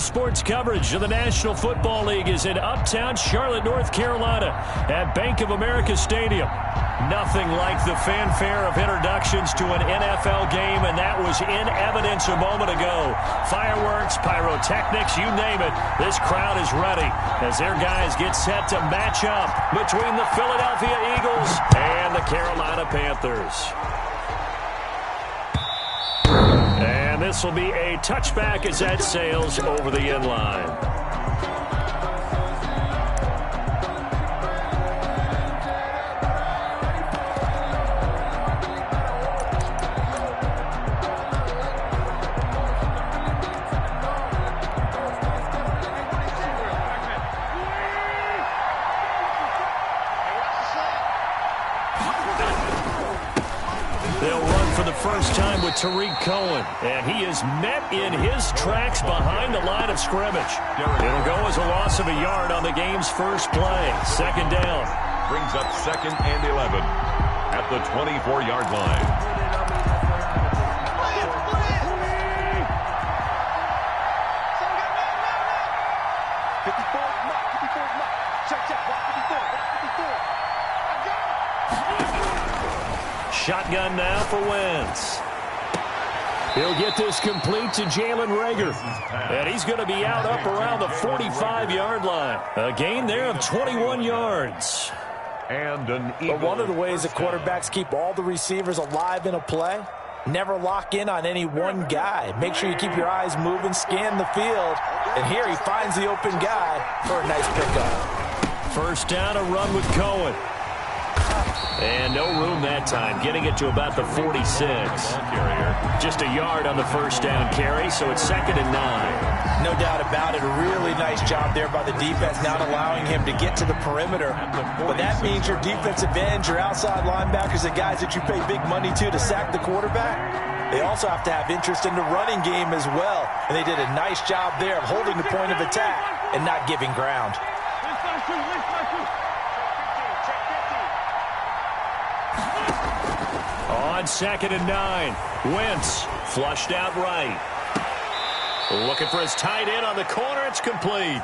sports coverage of the National Football League is in uptown Charlotte, North Carolina at Bank of America Stadium. Nothing like the fanfare of introductions to an NFL game, and that was in evidence a moment ago. Fireworks, pyrotechnics, you name it. This crowd is ready as their guys get set to match up between the Philadelphia Eagles and the Carolina Panthers. And this will be a touchback as that sails over the end line. First time with Tariq Cohen, and he is met in his tracks behind the line of scrimmage. It'll go as a loss of a yard on the game's first play. Second down. Brings up 2nd and 11 at the 24-yard line. Shotgun now for Wentz. He'll get this complete to Jalen Reagor. And he's going to be out up around the 45-yard line. A gain there of 21 yards. And an But one of the ways that quarterbacks keep all the receivers alive in a play, never lock in on any one guy. Make sure you keep your eyes moving, scan the field. And here he finds the open guy for a nice pickup. First down, a run with Cohen. And no room that time, getting it to about the 46. Just a yard on the first down carry, so it's 2nd and 9. No doubt about it. A really nice job there by the defense, not allowing him to get to the perimeter. But that means your defensive ends, your outside linebackers, the guys that you pay big money to sack the quarterback, they also have to have interest in the running game as well. And they did a nice job there of holding the point of attack and not giving ground. On 2nd and 9, Wentz flushed out right. Looking for his tight end on the corner. It's complete.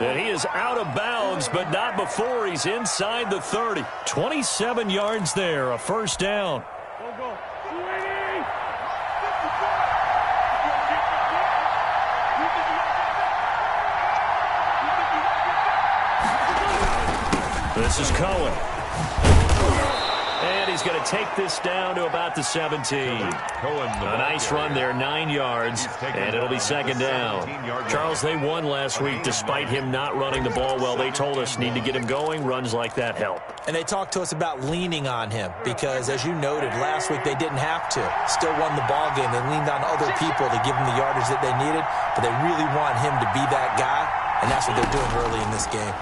And he is out of bounds, but not before he's inside the 30. 27 yards there, a first down. This is Cohen. And he's going to take this down to about the 17. A nice run there, 9 yards, and it'll be 2nd down. Charles, they won last week despite him not running the ball well. They told us need to get him going. Runs like that help. And they talked to us about leaning on him because, as you noted, last week they didn't have to. Still won the ball game. They leaned on other people to give him the yardage that they needed, but they really want him to be that guy, and that's what they're doing early in this game.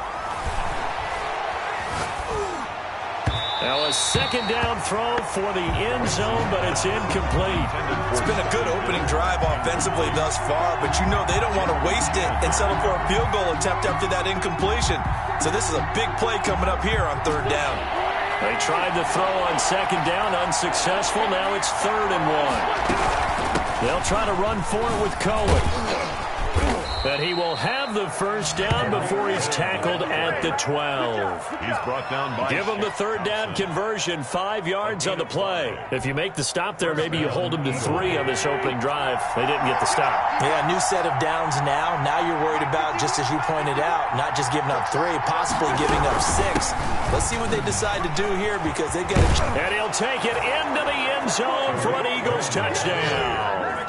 Now a 2nd down throw for the end zone, but it's incomplete. It's been a good opening drive offensively thus far, but you know they don't want to waste it and settle for a field goal attempt after that incompletion. So this is a big play coming up here on 3rd down. They tried to throw on 2nd down, unsuccessful. Now it's 3rd and 1. They'll try to run for it with Cohen. But he will have the first down before he's tackled at the 12. He's brought down by... Give him the 3rd down conversion, 5 yards on the play. If you make the stop there, maybe you hold him to 3 on this opening drive. They didn't get the stop. Yeah, new set of downs now. Now you're worried about, just as you pointed out, not just giving up 3, possibly giving up 6. Let's see what they decide to do here because they get a... And he'll take it into the end zone for an Eagles touchdown.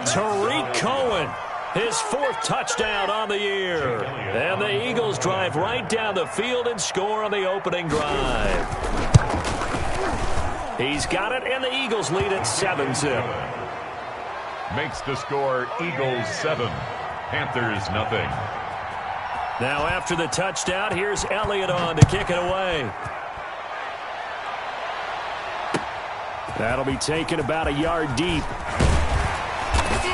Tariq Cohen. His 4th touchdown on the year. And the Eagles drive right down the field and score on the opening drive. He's got it, and the Eagles lead at 7-zip. Makes the score Eagles 7, Panthers nothing. Now after the touchdown, here's Elliott on to kick it away. That'll be taken about a yard deep.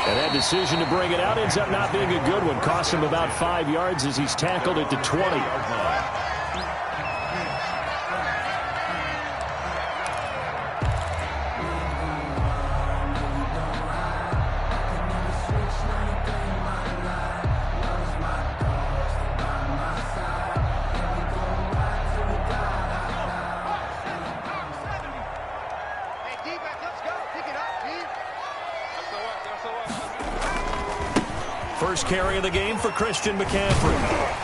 And that decision to bring it out ends up not being a good one. Costs him about 5 yards as he's tackled at the 20. First carry of the game for Christian McCaffrey.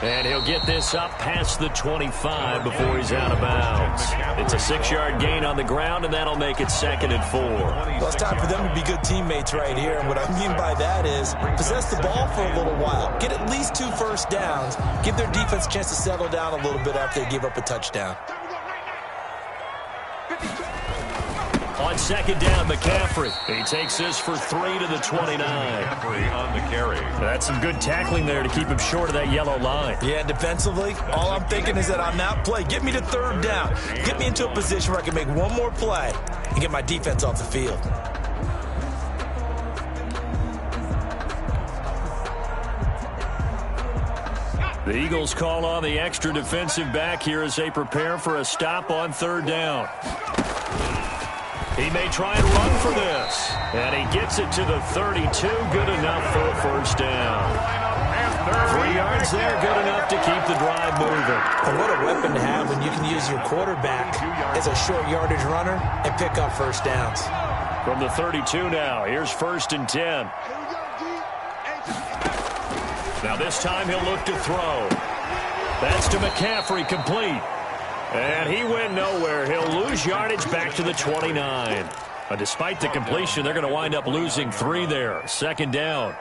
And he'll get this up past the 25 before he's out of bounds. It's a 6-yard gain on the ground, and that'll make it 2nd and 4. Well, it's time for them to be good teammates right here. And what I mean by that is possess the ball for a little while. Get at least 2 first downs. Give their defense a chance to settle down a little bit after they give up a touchdown. On 2nd down, McCaffrey. He takes this for 3 to the 29. McCaffrey on the carry. That's some good tackling there to keep him short of that yellow line. Yeah, and defensively, all I'm thinking is that on that play, get me to 3rd down. Get me into a position where I can make one more play and get my defense off the field. The Eagles call on the extra defensive back here as they prepare for a stop on 3rd down. He may try and run for this. And he gets it to the 32. Good enough for a first down. 3 yards there, good enough to keep the drive moving. And what a weapon to have when you can use your quarterback as a short yardage runner and pick up first downs. From the 32 now, here's 1st and 10. Now this time he'll look to throw. That's to McCaffrey, complete. And he went nowhere. He'll lose yardage back to the 29. Despite the completion, they're going to wind up losing 3 there. 2nd down.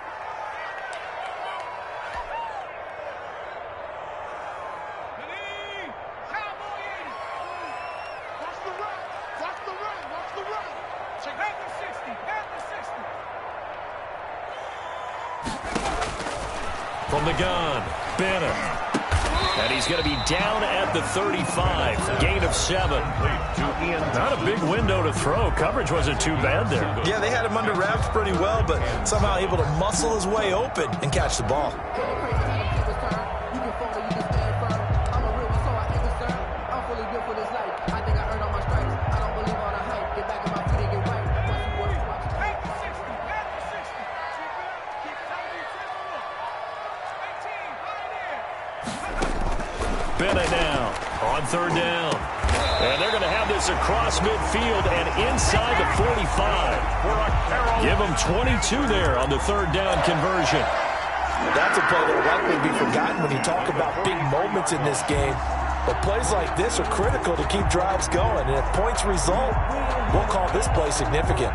From the gun, Bennett. And he's going to be down at the 35. Gain of 7. Not a big window to throw. Coverage wasn't too bad there. Yeah, they had him under wraps pretty well, but somehow able to muscle his way open and catch the ball. Bennett now on 3rd down. And they're going to have this across midfield and inside the 45. Give them 22 there on the 3rd down conversion. That's a play that will likely be forgotten when you talk about big moments in this game. But plays like this are critical to keep drives going. And if points result, we'll call this play significant.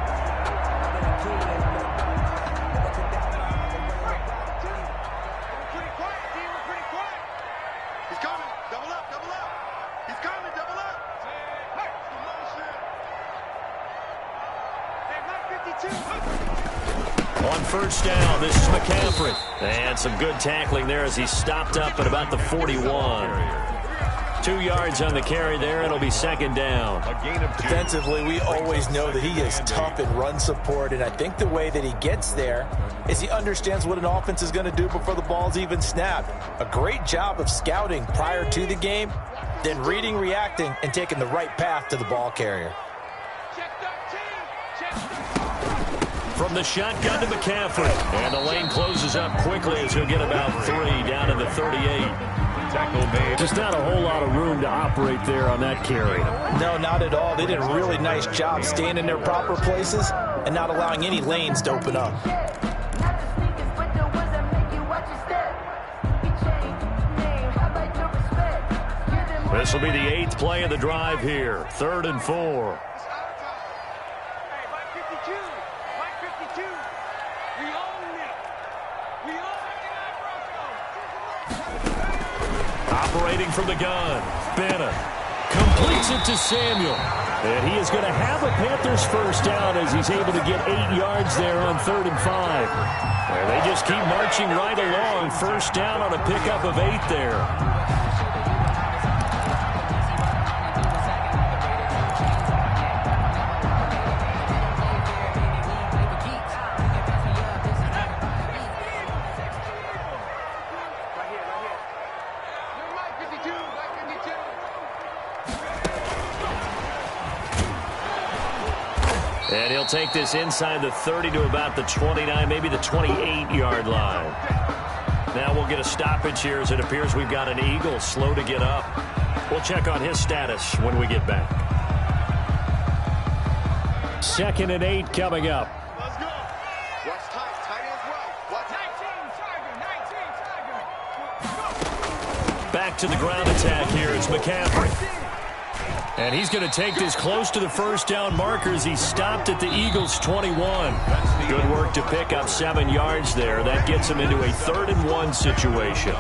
On 1st down, this is McCaffrey. And some good tackling there as he stopped up at about the 41. 2 yards on the carry there, and it'll be 2nd down. Defensively, we always know that he is tough in run support, and I think the way that he gets there is he understands what an offense is going to do before the ball's even snapped. A great job of scouting prior to the game, then reading, reacting, and taking the right path to the ball carrier. From the shotgun to McCaffrey. And the lane closes up quickly as he'll get about 3 down to the 38. Tackle made. Just not a whole lot of room to operate there on that carry. No, not at all. They did a really nice job staying in their proper places and not allowing any lanes to open up. This will be the 8th play of the drive here. 3rd and 4. Operating from the gun, Bennett completes it to Samuel. And he is going to have a Panthers first down as he's able to get 8 yards there on 3rd and 5. And they just keep marching right along. First down on a pickup of 8 there. And he'll take this inside the 30 to about the 29, maybe the 28-yard line. Now we'll get a stoppage here as it appears we've got an Eagle slow to get up. We'll check on his status when we get back. 2nd and 8 coming up. Let's go. Watch tight. Tight ends well. Watch tight. back to the ground attack here. It's McCaffrey. And he's going to take this close to the first down markers. He stopped at the Eagles' 21. Good work to pick up 7 yards there. That gets him into a 3rd-and-1 situation.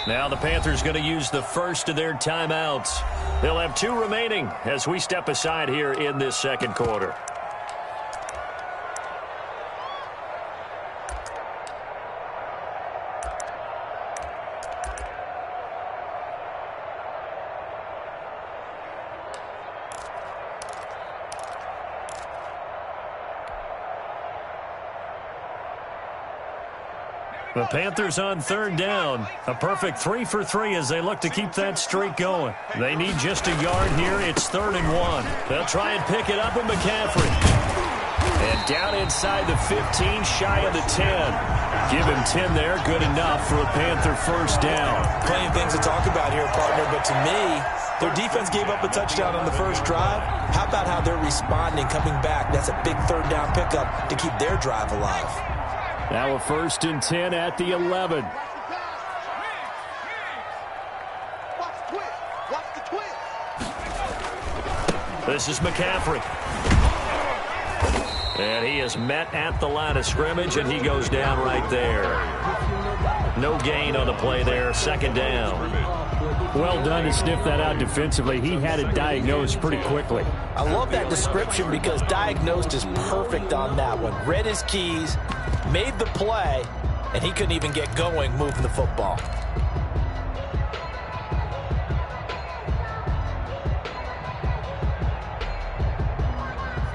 Now the Panthers going to use the first of their timeouts. They'll have 2 remaining as we step aside here in this second quarter. The Panthers on 3rd down. A perfect 3 for 3 as they look to keep that streak going. They need just a yard here. It's 3rd and 1. They'll try and pick it up with McCaffrey. And down inside the 15, shy of the 10. Give him 10 there. Good enough for a Panther first down. Plenty of things to talk about here, partner, but to me, their defense gave up a touchdown on the first drive. How about how they're responding, coming back? That's a big 3rd down pickup to keep their drive alive. Now a 1st and 10 at the 11. This is McCaffrey. And he is met at the line of scrimmage, and he goes down right there. No gain on the play there. 2nd down. Well done to sniff that out defensively. He had it diagnosed pretty quickly. I love that description because diagnosed is perfect on that one. Read his keys, made the play, and he couldn't even get going moving the football.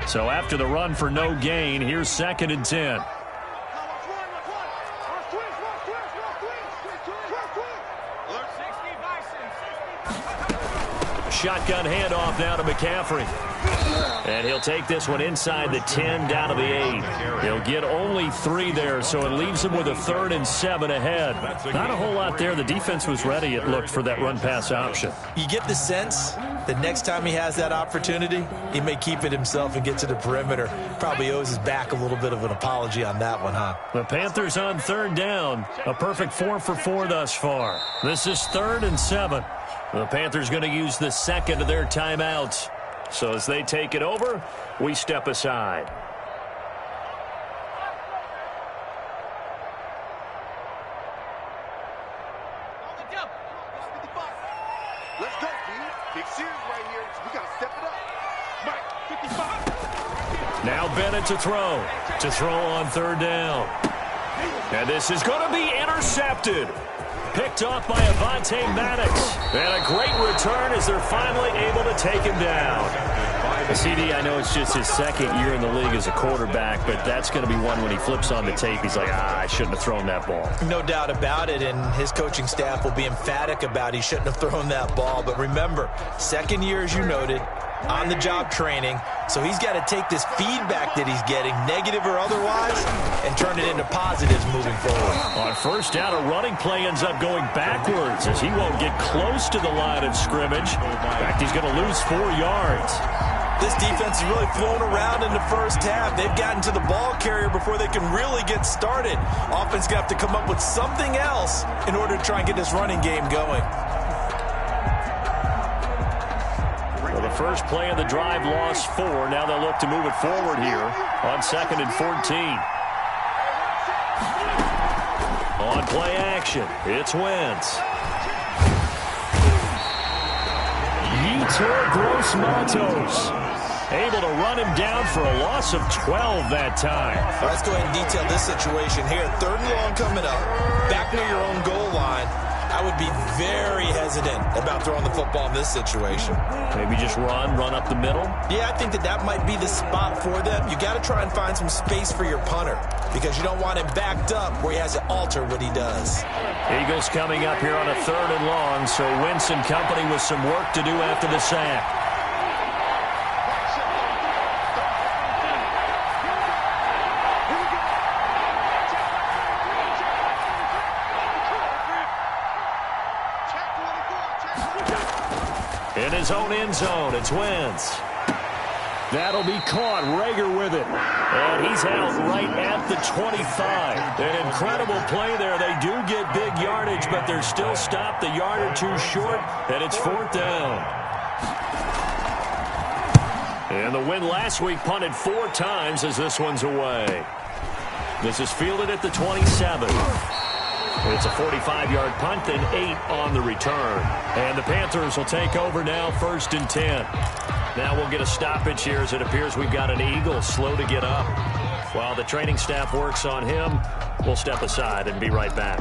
So after the run for no gain, here's 2nd and 10. Shotgun handoff now to McCaffrey. And he'll take this one inside the 10 down to the 8. He'll get only 3 there, so it leaves him with a 3rd and 7 ahead. Not a whole lot there. The defense was ready, it looked, for that run-pass option. You get the sense that next time he has that opportunity, he may keep it himself and get to the perimeter. Probably owes his back a little bit of an apology on that one, huh? The Panthers on 3rd down. A perfect 4 for 4 thus far. This is 3rd and 7. The Panthers going to use the 2nd of their timeouts. So as they take it over, we step aside. Let's go, D. Big series right here. We got to step it up. Mike, 55. Now Bennett to throw. To throw on 3rd down. And this is going to be intercepted. Picked off by Avonte Maddox. And a great return as they're finally able to take him down. CD, I know it's just his 2nd year in the league as a quarterback, but that's going to be one when he flips on the tape. He's like, I shouldn't have thrown that ball. No doubt about it, and his coaching staff will be emphatic about he shouldn't have thrown that ball. But remember, 2nd year, as you noted, on-the-job training. So he's got to take this feedback that he's getting, negative or otherwise, and turn it into positives moving forward. On 1st down, a running play ends up going backwards as he won't get close to the line of scrimmage. In fact, he's going to lose 4 yards. This defense is really flown around in the first half. They've gotten to the ball carrier before they can really get started. Offense going to have to come up with something else in order to try and get this running game going. Well, the first play of the drive lost 4. Now they'll look to move it forward here on 2nd and 14. On play action, it's Wentz. Yetur Gross-Matos able to run him down for a loss of 12 that time. Let's go ahead and detail this situation here. 3rd and long coming up, back near your own goal line. I I would be very hesitant about throwing the football in this situation. Maybe just run up the middle? Yeah, I think that might be the spot for them. You got to try and find some space for your punter because you don't want him backed up where he has to alter what he does. Eagles coming up here on a 3rd and long, so Wentz and company with some work to do after the sack. In his own end zone, it's Wentz. That'll be caught. Rager with it. And he's out right at the 25. An incredible play there. They do get big yardage, but they're still stopped a yard or two short, and it's 4th down. And the win last week punted 4 times as this one's away. This is fielded at the 27. It's a 45-yard punt, then 8 on the return. And the Panthers will take over now, 1st and 10. Now we'll get a stoppage here as it appears we've got an Eagle slow to get up. While the training staff works on him, we'll step aside and be right back.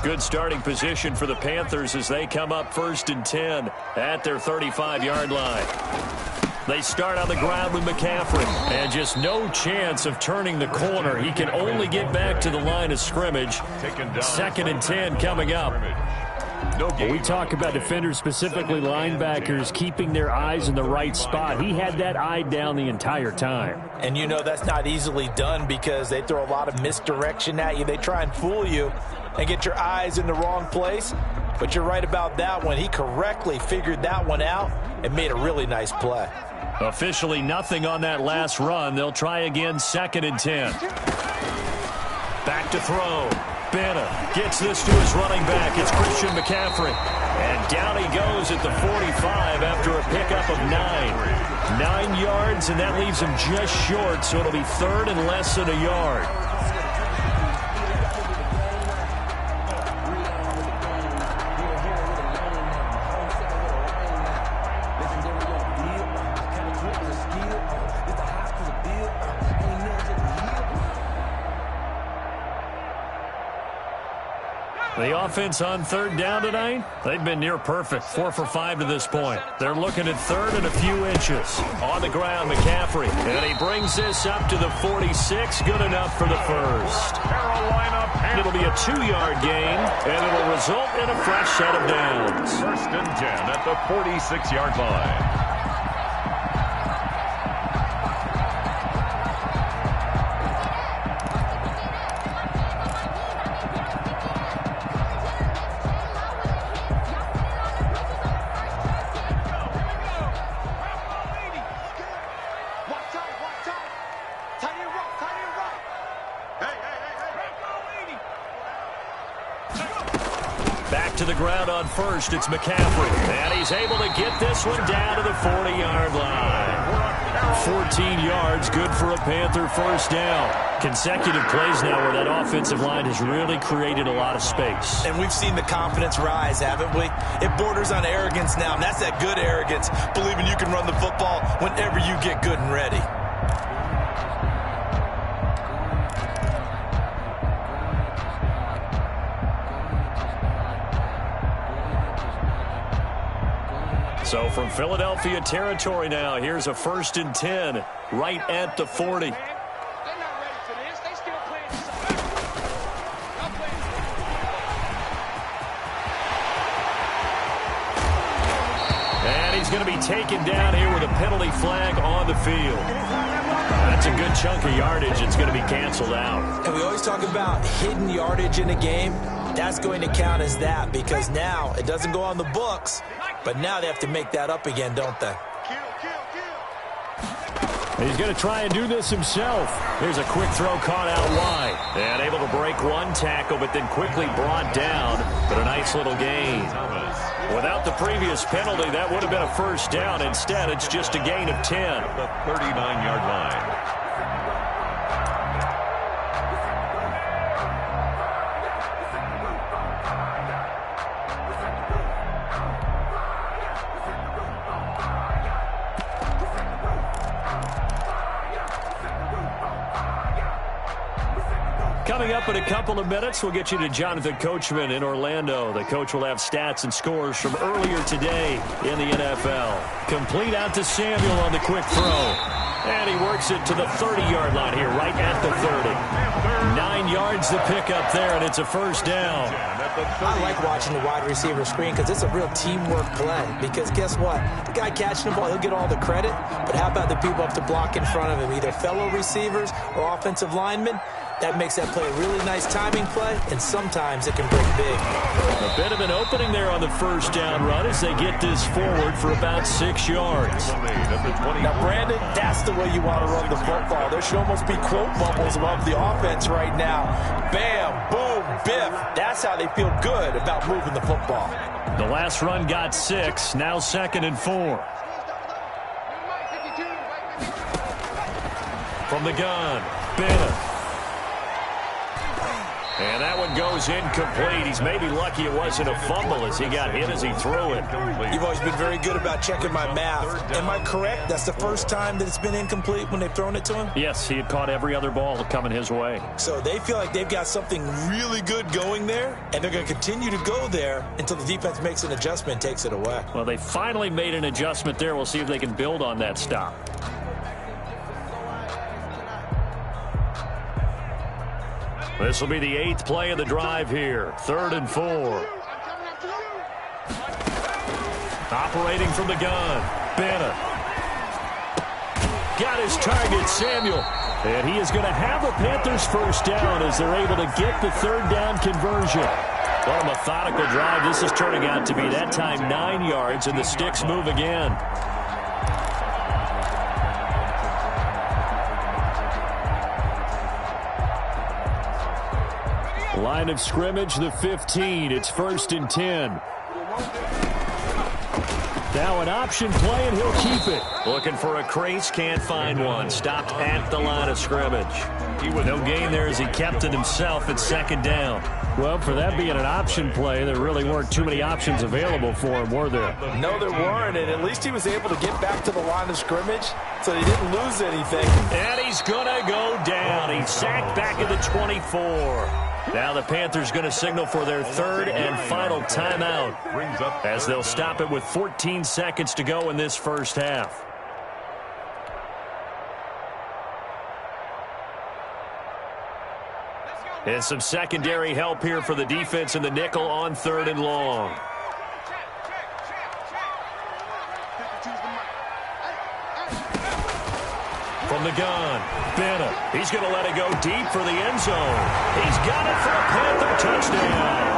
Good starting position for the Panthers as they come up 1st and 10 at their 35-yard line. They start on the ground with McCaffrey, and just no chance of turning the corner. He can only get back to the line of scrimmage. 2nd and 10 coming up. We talk about defenders, specifically linebackers, keeping their eyes in the right spot. He had that eye down the entire time. And you know that's not easily done because they throw a lot of misdirection at you. They try and fool you and get your eyes in the wrong place. But you're right about that one. He correctly figured that one out and made a really nice play. Officially nothing on that last run. They'll try again, 2nd and 10. Back to throw. Bennett gets this to his running back. It's Christian McCaffrey. And down he goes at the 45 after a pickup of 9. 9 yards, and that leaves him just short, so it'll be 3rd and less than a yard. The offense on 3rd down tonight, they've been near perfect. 4 for 5 to this point. They're looking at 3rd and a few inches. On the ground, McCaffrey. And he brings this up to the 46. Good enough for the first. It'll be a 2-yard gain, and it'll result in a fresh set of downs. 1st and 10 at the 46-yard line. Back to the ground on 1st, it's McCaffrey. And he's able to get this one down to the 40-yard line. 14 yards, good for a Panther 1st down. Consecutive plays now where that offensive line has really created a lot of space. And we've seen the confidence rise, haven't we? It borders on arrogance now, and that's that good arrogance, believing you can run the football whenever you get good and ready. So from Philadelphia territory now, here's a 1st and 10 right at the 40. They're not ready for this. They still playing. And he's going to be taken down here with a penalty flag on the field. That's a good chunk of yardage. It's going to be canceled out. And we always talk about hidden yardage in a game. That's going to count as that because now it doesn't go on the books, but now they have to make that up again, don't they? He's going to try and do this himself. Here's a quick throw caught out wide. And able to break one tackle, but then quickly brought down. But a nice little gain. Without the previous penalty, that would have been a 1st down. Instead, it's just a gain of 10. The 39-yard line. Coming up in a couple of minutes, we'll get you to Jonathan Coachman in Orlando. The coach will have stats and scores from earlier today in the NFL. Complete out to Samuel on the quick throw. And he works it to the 30-yard line here, right at the 30. 9 yards to pick up there, and it's a first down. I like watching the wide receiver screen because it's a real teamwork play. Because guess what? The guy catching the ball, he'll get all the credit. But how about the people up to block in front of him, either fellow receivers or offensive linemen? That makes that play a really nice timing play, and sometimes it can break big. A bit of an opening there on the first down run as they get this forward for about 6 yards. Now, Brandon, that's the way you want to run the football. There should almost be quote bubbles above the offense right now. Bam, boom, biff. That's how they feel good about moving the football. The last run got 6, now 2nd and 4. From the gun, Bennett. And that one goes incomplete. He's maybe lucky it wasn't a fumble as he got hit as he threw it. You've always been very good about checking my math. Am I correct? That's the first time that it's been incomplete when they've thrown it to him? Yes, he had caught every other ball coming his way. So they feel like they've got something really good going there, and they're going to continue to go there until the defense makes an adjustment and takes it away. Well, they finally made an adjustment there. We'll see if they can build on that stop. This will be the 8th play of the drive here. 3rd and 4. Operating from the gun, Bennett. Got his target, Samuel. And he is going to have a Panthers first down as they're able to get the 3rd down conversion. What a methodical drive this is turning out to be. That time 9 yards, and the sticks move again. Line of scrimmage, the 15. It's 1st and 10. Now an option play, and he'll keep it. Looking for a crease, can't find one. Stopped at the line of scrimmage. No gain there as he kept it himself at 2nd down. Well, for that being an option play, there really weren't too many options available for him, were there? No, there weren't, and at least he was able to get back to the line of scrimmage, so he didn't lose anything. And he's going to go down. He's sacked back at the 24. Now the Panthers going to signal for their 3rd and final timeout as they'll stop it with 14 seconds to go in this first half. And some secondary help here for the defense in the nickel on 3rd and long. From the gun, Bennett. He's going to let it go deep for the end zone. He's got it for a Panther touchdown.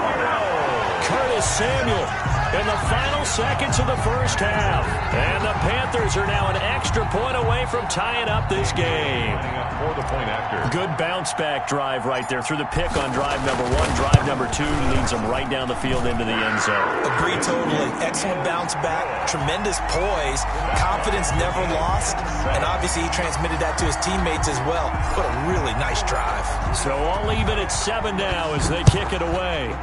Curtis Samuel in the final seconds of the first half. And the Panthers are now an extra point away from tying up this game. For the point after. Good bounce-back drive right there through the pick on drive number 1. Drive number 2 leads them right down the field into the end zone. Agree totally. Excellent bounce back. Tremendous poise. Confidence never lost. And obviously he transmitted that to his teammates as well. What a really nice drive. So all even at 7 now as they kick it away.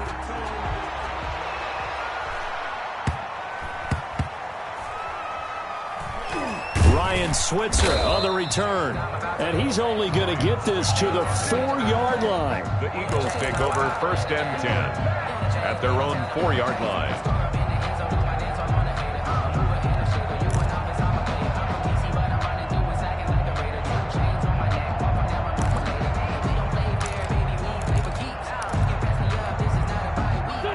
Ryan Switzer on the return. And he's only going to get this to the 4-yard line. The Eagles take over 1st and 10 at their own 4-yard line.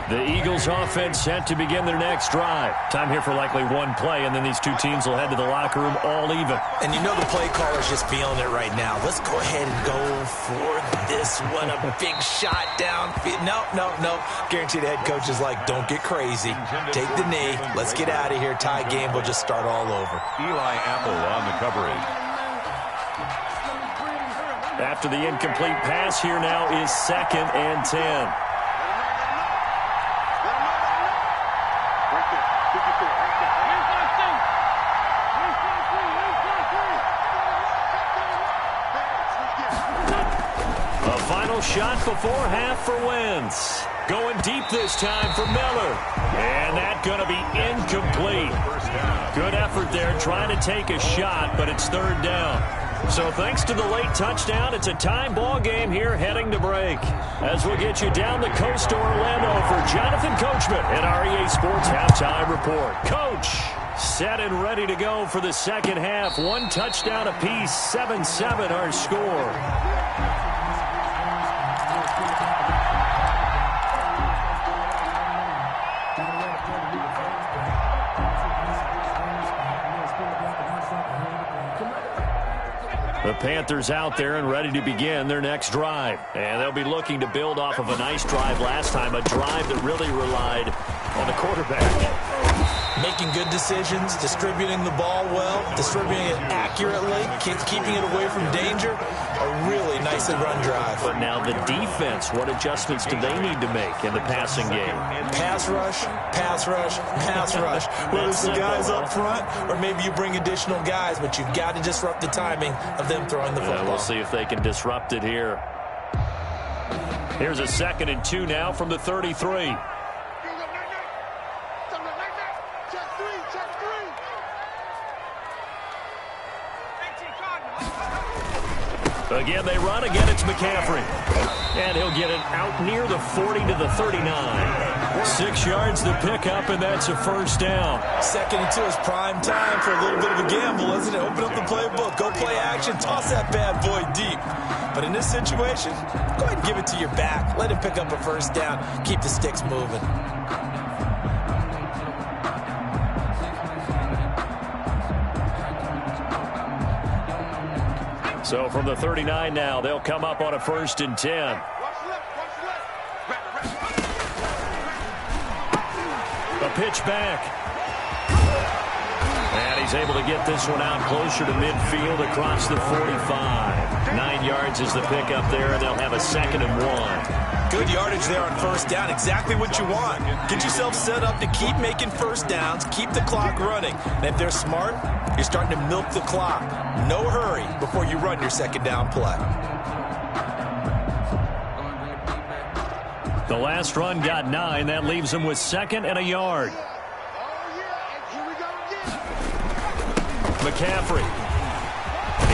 The Eagles offense set to begin their next drive. Time here for likely one play, and then these two teams will head to the locker room all even. And you know the play caller's just feeling it right now. Let's go ahead and go for this one. A big shot down. No. Guarantee the head coach is like, don't get crazy. Take the knee. Let's get out of here. Tie game. We'll just start all over. Eli Apple on the coverage. After the incomplete pass, here now is 2nd and 10. Shot before half for Wentz. Going deep this time for Miller. And that's going to be incomplete. Good effort there trying to take a shot, but it's 3rd down. So thanks to the late touchdown, it's a tie ball game here heading to break. As we'll get you down the coast to Orlando for Jonathan Coachman at our EA Sports Halftime Report. Coach, set and ready to go for the second half. One touchdown apiece, 7-7 our score. The Panthers out there and ready to begin their next drive. And they'll be looking to build off of a nice drive last time, a drive that really relied on the quarterback. Making good decisions, distributing the ball well, distributing it accurately, keeping it away from danger. A really nicely run drive. But now the defense, what adjustments do they need to make in the passing game? Pass rush, pass rush, pass rush. Whether it's the guys up front or maybe you bring additional guys, but you've got to disrupt the timing of them throwing the football. We'll see if they can disrupt it here. Here's a 2nd and 2 now from the 33. Again, they run. Again, it's McCaffrey. And he'll get it out near the 40 to the 39. 6 yards to pick up, and that's a first down. 2nd and 2 is prime time for a little bit of a gamble, isn't it? Open up the playbook. Go play action. Toss that bad boy deep. But in this situation, go ahead and give it to your back. Let him pick up a first down. Keep the sticks moving. So from the 39 now, they'll come up on a 1st and 10. A pitch back. And he's able to get this one out closer to midfield across the 45. 9 yards is the pickup there, and they'll have a 2nd and 1. Good yardage there on first down. Exactly what you want. Get yourself set up to keep making first downs, keep the clock running. And if they're smart, you're starting to milk the clock. No hurry before you run your 2nd down play. The last run got 9. That leaves them with 2nd and a yard. McCaffrey.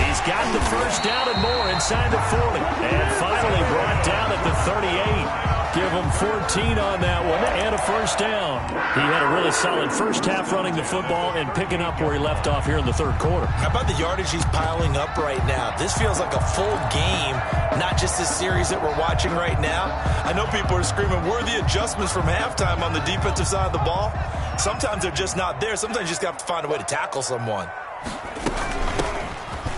He's got the first down and more inside the 40. And finally brought down at the 38. Give him 14 on that one and a first down. He had a really solid first half running the football and picking up where he left off here in the 3rd quarter. How about the yardage he's piling up right now? This feels like a full game, not just this series that we're watching right now. I know people are screaming, where are the adjustments from halftime on the defensive side of the ball? Sometimes they're just not there. Sometimes you just have to find a way to tackle someone.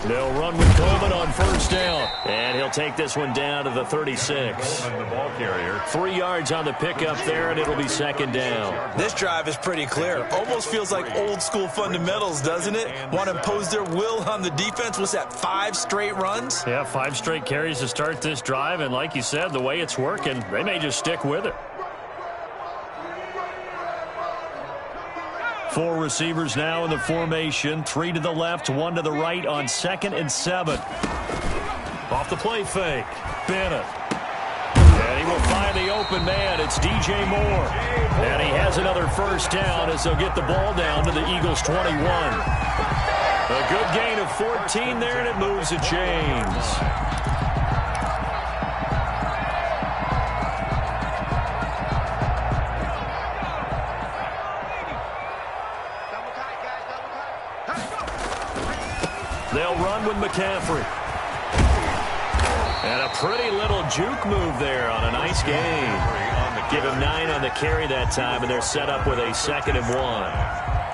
They'll run with Coleman on first down. And he'll take this one down to the 36. The ball carrier. 3 yards on the pickup there, and it'll be 2nd down. This drive is pretty clear. Almost feels like old school fundamentals, doesn't it? Want to impose their will on the defense. What's that, 5 straight runs? Yeah, 5 straight carries to start this drive. And like you said, the way it's working, they may just stick with it. 4 receivers now in the formation. 3 to the left, 1 to the right on 2nd and 7. Off the play fake. Bennett. And he will find the open man. It's DJ Moore. And he has another first down as they'll get the ball down to the Eagles' 21. A good gain of 14 there, and it moves the chains. They'll run with McCaffrey. And a pretty little juke move there on a nice game. Give him 9 on the carry that time, and they're set up with a 2nd and 1.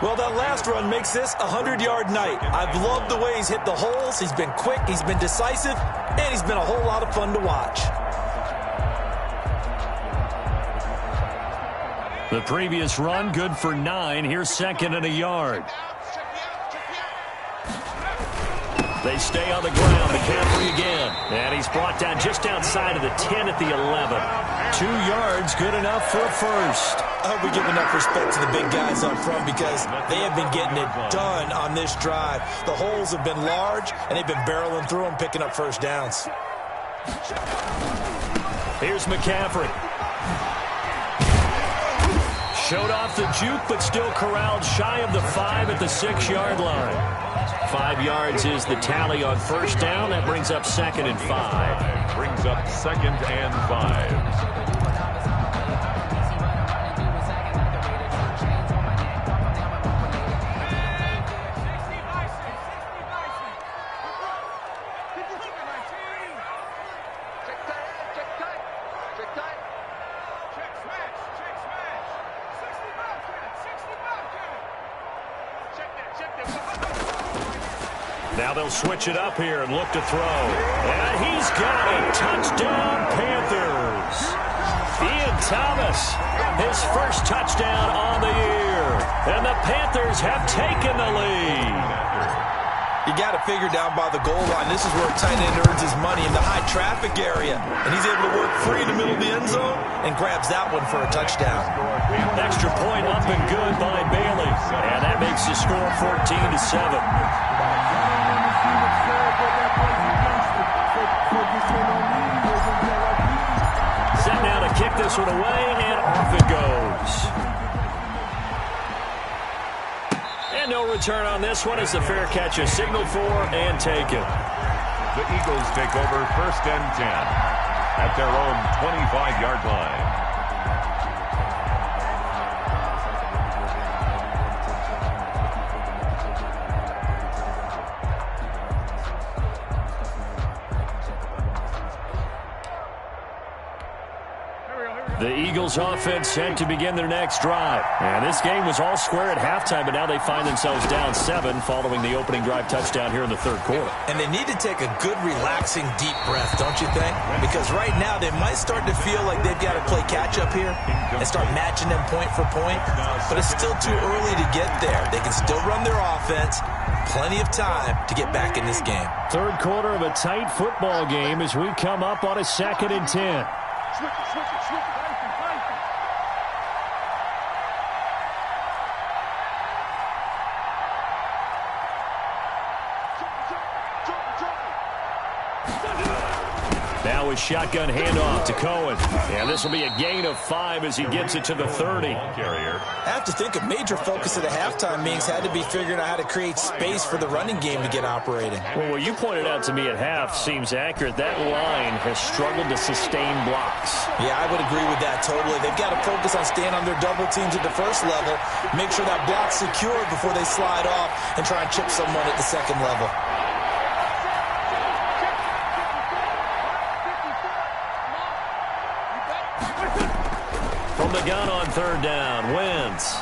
Well, that last run makes this a 100-yard night. I've loved the way he's hit the holes. He's been quick, he's been decisive, and he's been a whole lot of fun to watch. The previous run, good for 9. Here's 2nd and a yard. They stay on the ground. McCaffrey again. And he's brought down just outside of the 10 at the 11. 2 yards, good enough for a first. I hope we give enough respect to the big guys up front because they have been getting it done on this drive. The holes have been large, and they've been barreling through them, picking up first downs. Here's McCaffrey. Showed off the juke, but still corralled shy of the 5 at the 6-yard line. 5 yards is the tally on first down. That brings up 2nd and 5. Brings up 2nd and 5. Now they'll switch it up here and look to throw. And he's got it. Touchdown, Panthers. Ian Thomas, his first touchdown on the year. And the Panthers have taken the lead. You got to figure down by the goal line. This is where a tight end earns his money, in the high traffic area. And he's able to work free in the middle of the end zone and grabs that one for a touchdown. Extra point up and good by Bailey. And that makes the score 14-7. Set now to kick this one away, and off it goes. And no return on this one as the fair catch is signaled for and taken. The Eagles take over 1st and 10 at their own 25-yard line. The Eagles offense set to begin their next drive. And this game was all square at halftime, but now they find themselves down 7 following the opening drive touchdown here in the 3rd quarter. And they need to take a good, relaxing, deep breath, don't you think? Because right now they might start to feel like they've got to play catch-up here and start matching them point for point. But it's still too early to get there. They can still run their offense. Plenty of time to get back in this game. 3rd quarter of a tight football game as we come up on a 2nd and 10. Switch it. Now a shotgun handoff to Cohen. And this will be a gain of 5 as he gets it to the 30. Carrier. I have to think a major focus of the halftime meetings had to be figuring out how to create space for the running game to get operating. Well, what you pointed out to me at half seems accurate. That line has struggled to sustain blocks. Yeah, I would agree with that totally. They've got to focus on staying on their double teams at the first level, make sure that block's secure before they slide off and try and chip someone at the second level. From the gun on 3rd down, Wentz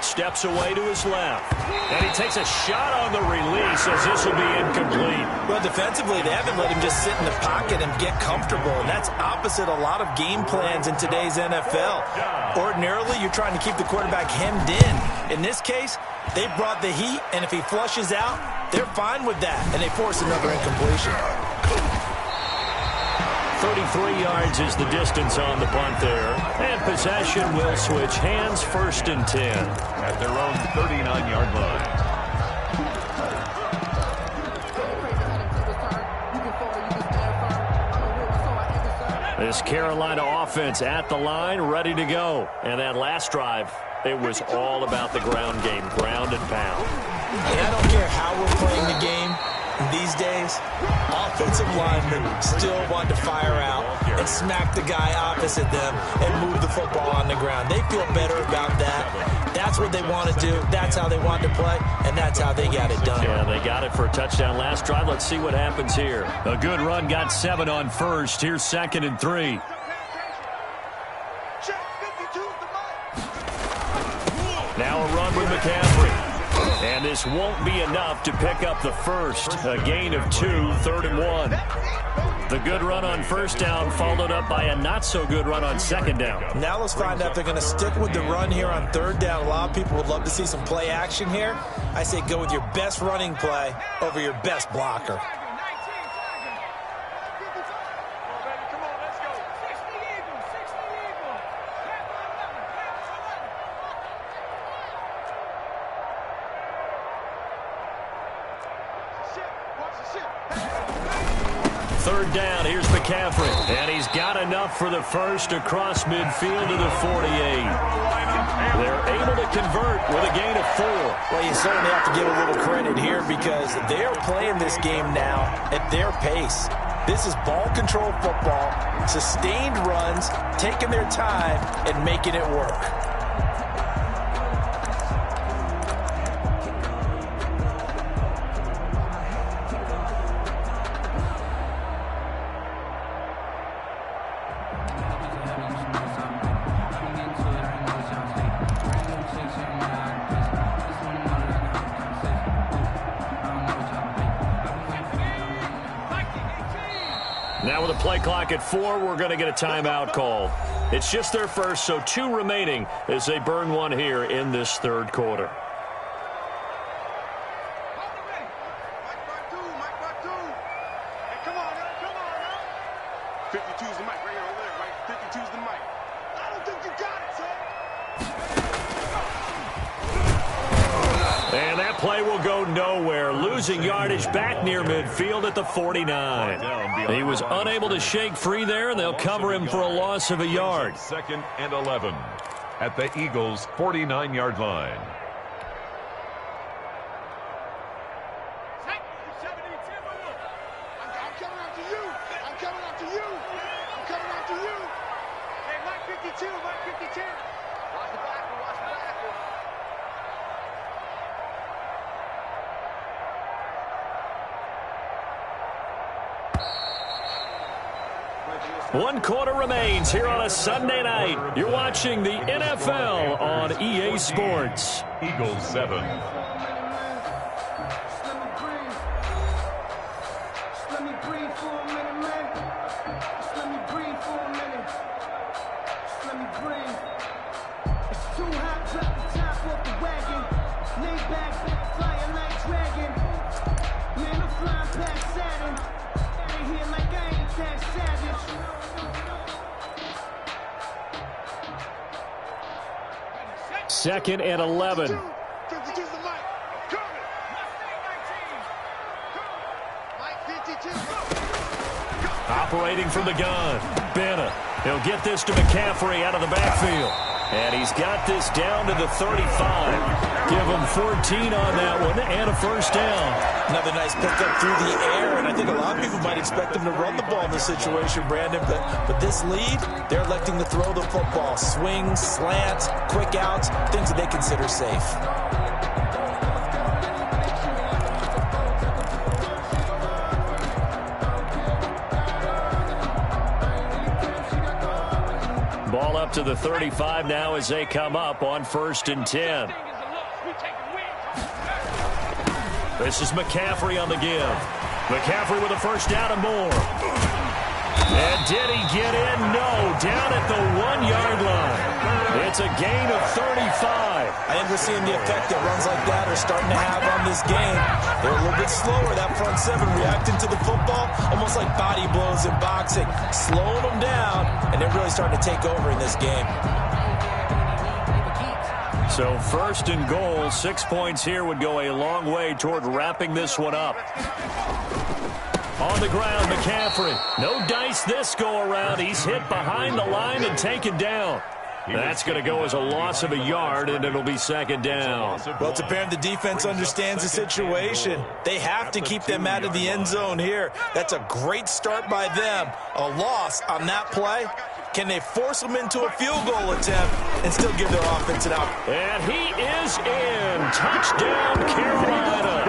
steps away to his left. And he takes a shot on the release as this will be incomplete. Well, defensively, they haven't let him just sit in the pocket and get comfortable, and that's opposite a lot of game plans in today's NFL. Ordinarily, you're trying to keep the quarterback hemmed in. In this case, they brought the heat, and if he flushes out, they're fine with that, and they force another incompletion. 33 yards is the distance on the punt there. And possession will switch hands, 1st and 10. At their own 39-yard line. This Carolina offense at the line, ready to go. And that last drive, it was all about the ground game, ground and pound. And I don't care how we're playing the game these days, offensive linemen still want to fire out and smack the guy opposite them and move the football on the ground. They feel better about that. That's what they want to do. That's how they want to play, and that's how they got it done. Yeah, they got it for a touchdown last drive. Let's see what happens here. A good run, got 7 on first. Here's 2nd and 3. Now a run with McCaffrey. And this won't be enough to pick up the first. A gain of 2, 3rd and 1. The good run on first down followed up by a not-so-good run on 2nd down. Now let's find out if they're going to stick with the run here on 3rd down. A lot of people would love to see some play action here. I say go with your best running play over your best blocker. third down. Here's McCaffrey. And he's got enough for the first across midfield to the 48. They're able to convert with a gain of 4. Well, you certainly have to give a little credit here because they're playing this game now at their pace. This is ball control football, sustained runs, taking their time, and making it work. Now with a play clock at 4, we're going to get a timeout call. It's just their first, so 2 remaining as they burn one here in this third quarter. And that play will go nowhere, losing yardage back near midfield at the 49. He was unable to shake free there, and they'll cover him for a loss of a yard. 2nd and 11 at the Eagles' 49-yard line. One quarter remains here on a Sunday night. You're watching the NFL on EA Sports. Eagles 7. Second and 11. Operating from the gun. Bennett. He'll get this to McCaffrey out of the backfield. And he's got this down to the 35. Give him 14 on that one and a first down. Another nice pickup through the air, and I think a lot of people might expect him to run the ball in this situation, Brandon, but this lead, they're electing to throw the football. Swings, slants, quick outs, things that they consider safe. Ball up to the 35 now as they come up on 1st and 10. This is McCaffrey on the give. McCaffrey with a first down and more. And did he get in? No. Down at the 1-yard line. It's a gain of 35. I think we're seeing the effect that runs like that are starting to have on this game. They're a little bit slower, that front 7, reacting to the football, almost like body blows in boxing, slowing them down, and they're really starting to take over in this game. So 1st and goal, 6 points here would go a long way toward wrapping this one up. On the ground, McCaffrey. No dice this go around. He's hit behind the line and taken down. That's going to go as a loss of a yard, and it'll be 2nd down. Well, it's apparent the defense understands the situation. They have to keep them out of the end zone here. That's a great start by them. A loss on that play. Can they force them into a field goal attempt and still give their offense an out? And he is in. Touchdown, Carolina.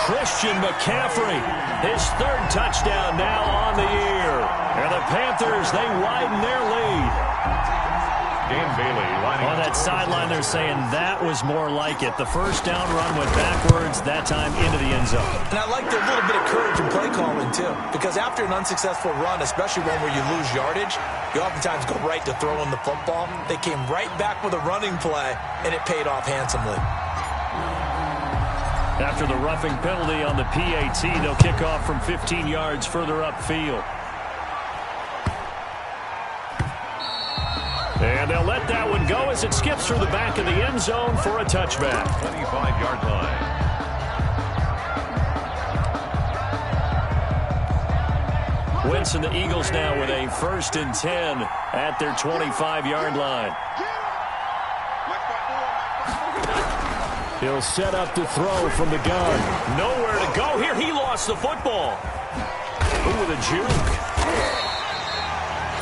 Christian McCaffrey, his 3rd touchdown now on the year. And the Panthers, they widen their lead. On that sideline, they're saying that was more like it. The first down run went backwards, that time into the end zone. And I like the little bit of courage in play calling, too. Because after an unsuccessful run, especially one where you lose yardage, you oftentimes go right to throwing the football. They came right back with a running play, and it paid off handsomely. After the roughing penalty on the PAT, they'll kick off from 15 yards further upfield. And they'll let that one go as it skips through the back of the end zone for a touchback. 25-yard line. Wentz and the Eagles now with a 1st and 10 at their 25-yard line. He'll set up to throw from the gun. Nowhere to go here. He lost the football. Ooh, with a juke.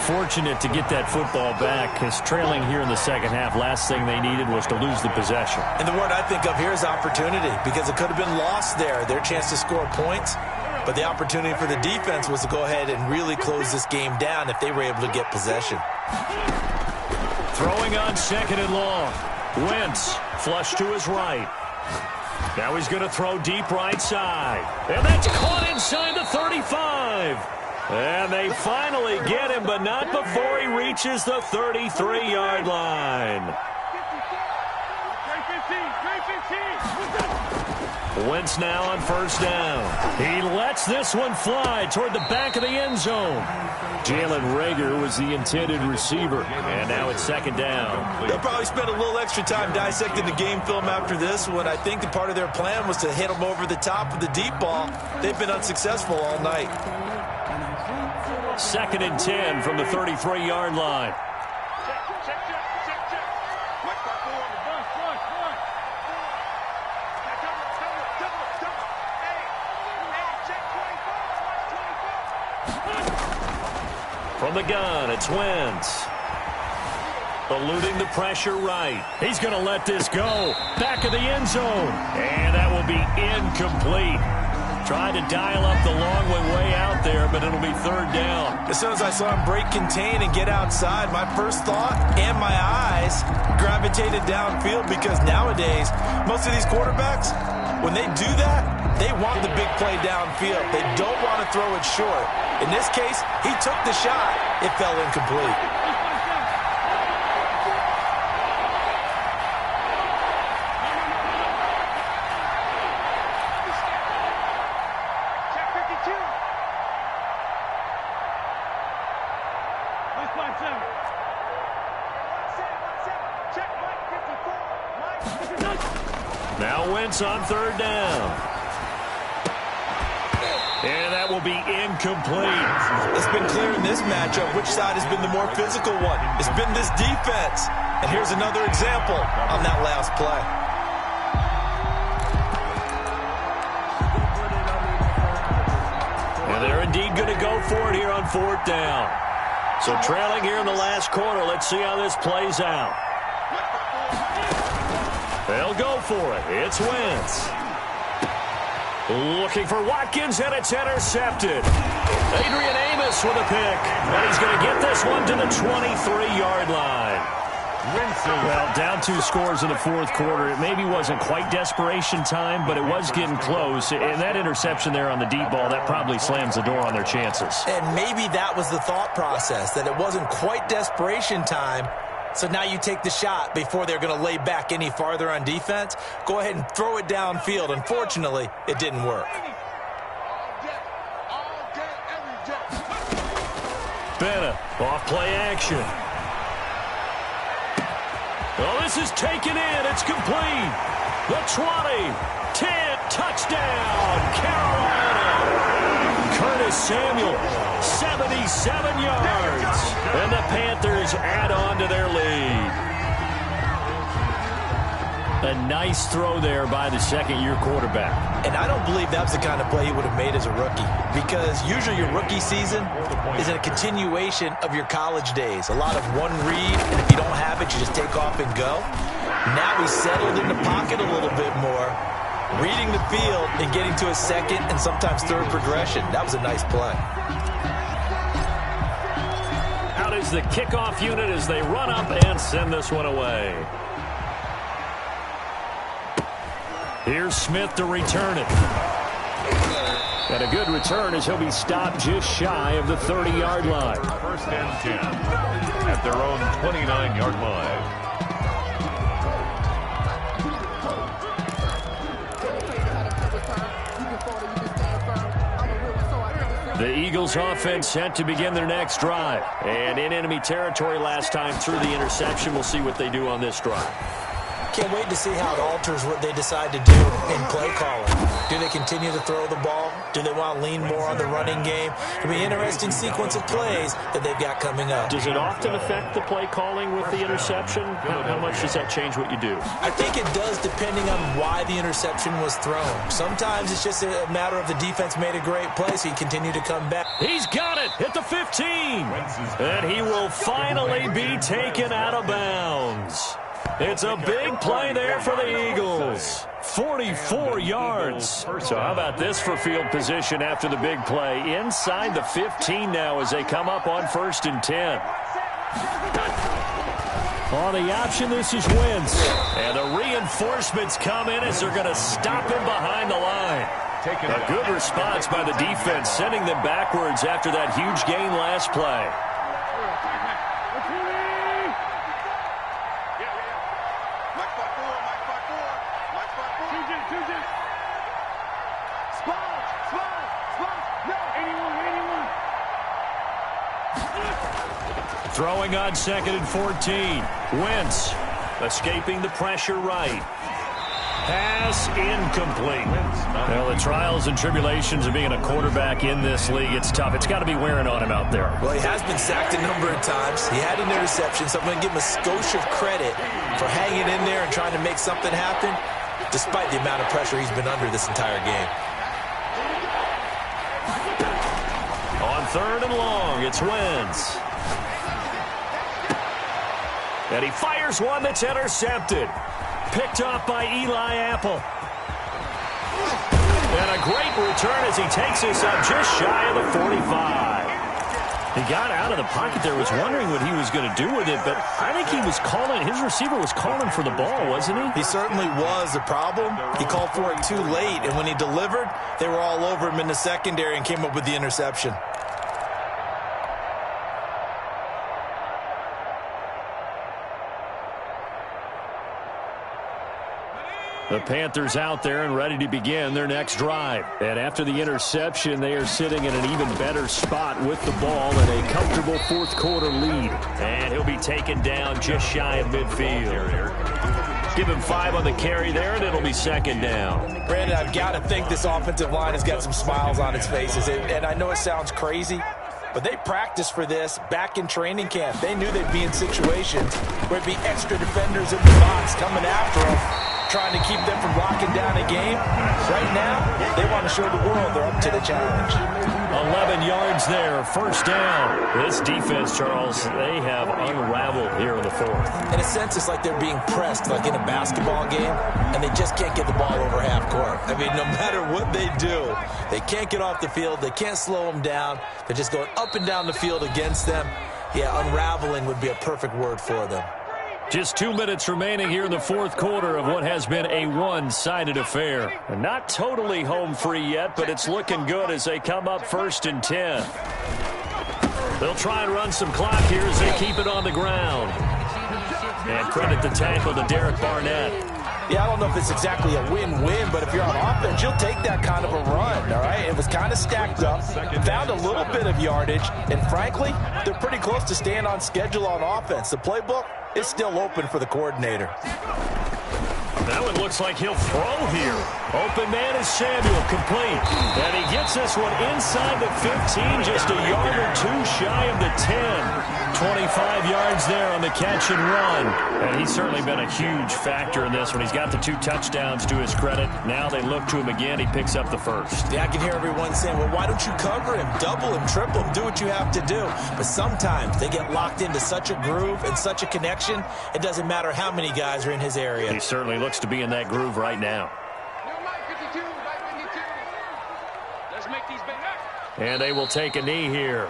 Fortunate to get that football back, because trailing here in the second half, last thing they needed was to lose the possession. And the word I think of here is opportunity, because it could have been lost there, their chance to score points. But the opportunity for the defense was to go ahead and really close this game down if they were able to get possession. Throwing on 2nd and long. Wentz flush to his right. Now he's going to throw deep right side. And that's caught inside the 35. And they finally get him, but not before he reaches the 33-yard line. Wentz now on 1st down. He lets this one fly toward the back of the end zone. Jalen Reagor was the intended receiver, and now it's 2nd down. They'll probably spend a little extra time dissecting the game film after this one. I think the part of their plan was to hit him over the top with the deep ball. They've been unsuccessful all night. 2nd and 10 from the 33-yard line. From the gun, it's Wentz. Eluding the pressure right. He's going to let this go. Back of the end zone. And that will be incomplete. Tried to dial up the long way out there, but it'll be 3rd down. As soon as I saw him break contain and get outside, my first thought and my eyes gravitated downfield, because nowadays, most of these quarterbacks, when they do that, they want the big play downfield. They don't want to throw it short. In this case, he took the shot. It fell incomplete. Now Wentz on 3rd down. And that will be incomplete. It's been clear in this matchup which side has been the more physical one. It's been this defense. And here's another example on that last play. And they're indeed going to go for it here on 4th down. So trailing here in the last quarter. Let's see how this plays out. They'll go for it. It's Wentz. Looking for Watkins, and it's intercepted. Adrian Amos with a pick. And he's going to get this one to the 23-yard line. Well, down 2 scores in the 4th quarter. It maybe wasn't quite desperation time, but it was getting close. And that interception there on the deep ball, that probably slams the door on their chances. And maybe that was the thought process, that it wasn't quite desperation time. So now you take the shot before they're going to lay back any farther on defense. Go ahead and throw it downfield. Unfortunately, it didn't work. Bennett, off play action. Oh, this is taken in. It's complete. The 20, 10, touchdown, Carolina. Curtis Samuel, 77 yards. And the Panthers add on to their lead. A nice throw there by the 2nd-year quarterback. And I don't believe that was the kind of play he would have made as a rookie, because usually your rookie season is a continuation of your college days. A lot of one read, and if you don't have it, you just take off and go. Now he's settled in the pocket a little bit more, reading the field and getting to a 2nd and sometimes 3rd progression. That was a nice play. Out is the kickoff unit as they run up and send this one away. Here's Smith to return it. And a good return as he'll be stopped just shy of the 30-yard line. 1st and 10 at their own 29-yard line. The Eagles offense set to begin their next drive. And in enemy territory last time through the interception. We'll see what they do on this drive. Can't wait to see how it alters what they decide to do in play calling. Do they continue to throw the ball? Do they want to lean more on the running game? It'll be an interesting sequence of plays that they've got coming up. Does it often affect the play calling with the interception? How much does that change what you do? I think it does, depending on why the interception was thrown. Sometimes it's just a matter of the defense made a great play, so you continue to come back. He's got it at the 15. And he will finally be taken out of bounds. It's a big play there for the Eagles. 44 yards. So how about this for field position after the big play? Inside the 15 now as they come up on 1st and 10. On the option, this is Wentz. And the reinforcements come in as they're going to stop him behind the line. A good response by the defense, sending them backwards after that huge gain last play. Throwing on 2nd and 14. Wentz escaping the pressure right. Pass incomplete. Well, the trials and tribulations of being a quarterback in this league, it's tough. It's got to be wearing on him out there. Well, he has been sacked a number of times. He had an interception, so I'm going to give him a skosh of credit for hanging in there and trying to make something happen, despite the amount of pressure he's been under this entire game. On 3rd and long, it's Wentz. And he fires one that's intercepted. Picked off by Eli Apple. And a great return as he takes this up just shy of the 45. He got out of the pocket there, was wondering what he was going to do with it, but I think he was calling, his receiver was calling for the ball, wasn't he? He certainly was. The problem, he called for it too late, and when he delivered, they were all over him in the secondary and came up with the interception. The Panthers out there and ready to begin their next drive. And after the interception, they are sitting in an even better spot with the ball in a comfortable 4th quarter lead. And he'll be taken down just shy of midfield. Give him 5 on the carry there, and it'll be 2nd down. Brandon, I've got to think this offensive line has got some smiles on its faces. And I know it sounds crazy, but they practiced for this back in training camp. They knew they'd be in situations where it'd be extra defenders in the box coming after them, trying to keep them from locking down a game. Right now, they want to show the world they're up to the challenge. 11 yards there, 1st down. This defense, Charles, they have unraveled here in the 4th. In a sense, it's like they're being pressed, like in a basketball game, and they just can't get the ball over half court. I mean, no matter what they do, they can't get off the field. They can't slow them down. They're just going up and down the field against them. Yeah, unraveling would be a perfect word for them. Just 2 minutes remaining here in the 4th quarter of what has been a one-sided affair. And not totally home free yet, but it's looking good as they come up 1st and 10. They'll try and run some clock here as they keep it on the ground. And credit the tackle to Derek Barnett. Yeah, I don't know if it's exactly a win-win, but if you're on offense, you'll take that kind of a run, all right? It was kind of stacked up, found a little bit of yardage, and frankly, they're pretty close to staying on schedule on offense. The playbook is still open for the coordinator. That one looks like he'll throw here. Open man is Samuel, complete. And he gets this one inside the 15, just a yard or 2 shy of the 10. 25 yards there on the catch and run. And he's certainly been a huge factor in this one. He's got the 2 touchdowns to his credit. Now they look to him again. He picks up the 1st. Yeah, I can hear everyone saying, well, why don't you cover him, double him, triple him, do what you have to do. But sometimes they get locked into such a groove and such a connection, it doesn't matter how many guys are in his area. He certainly looks to be in that groove right now. And they will take a knee here.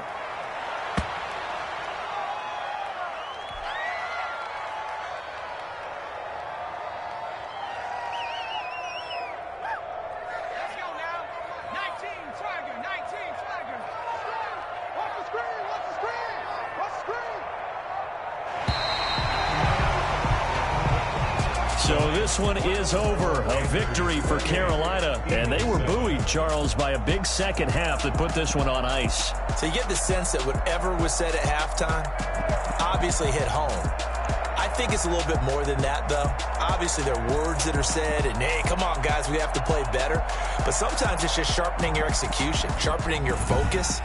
So this one is over. A victory for Carolina. And they were buoyed, Charles, by a big second half that put this one on ice. So you get the sense that whatever was said at halftime obviously hit home. I think it's a little bit more than that, though. Obviously, there are words that are said, and, hey, come on, guys, we have to play better. But sometimes it's just sharpening your execution, sharpening your focus,